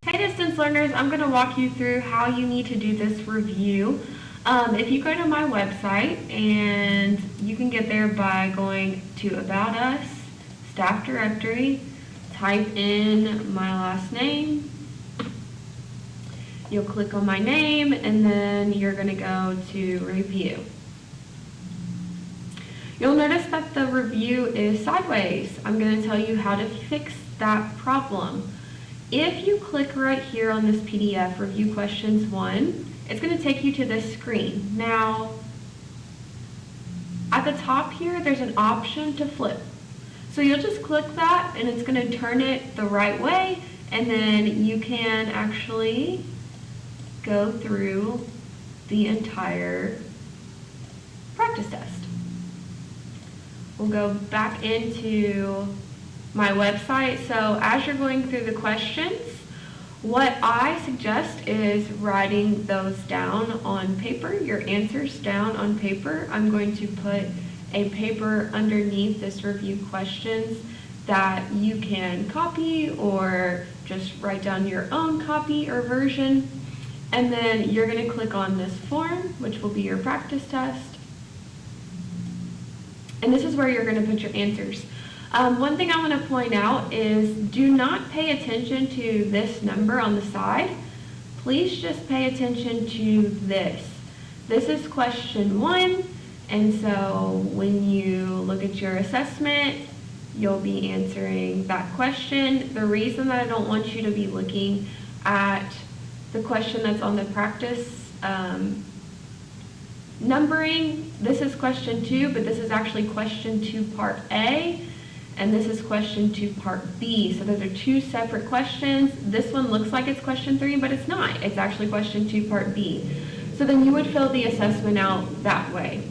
Hey distance learners, I'm going to walk you through how you need to do this review. If you go to my website, and you can get there by going to About Us, Staff Directory, type in my last name, you'll click on my name, and then you're going to go to Review. You'll notice that the review is sideways. I'm going to tell you how to fix that problem. If you click right here on this PDF, Review Questions 1, it's going to take you to this screen. Now, at the top here, there's an option to flip. So you'll just click that, and it's going to turn it the right way, and then you can actually go through the entire practice test. We'll go back into my website. So as you're going through the questions, what I suggest is writing those down on paper, your answers down on paper. I'm going to put a paper underneath this review questions that you can copy or just write down your own copy or version. And then you're going to click on this form, which will be your practice test. And this is where you're going to put your answers. One thing I want to point out is do not pay attention to this number on the side. Please just pay attention to this. This is question 1, and so when you look at your assessment, you'll be answering that question. The reason that I don't want you to be looking at the question that's on the practice numbering, this is question 2, but this is actually question 2 part A, and this is question 2 part B. So those are two separate questions. This one looks like it's question 3, but it's not. It's actually question 2 part B. So then you would fill the assessment out that way.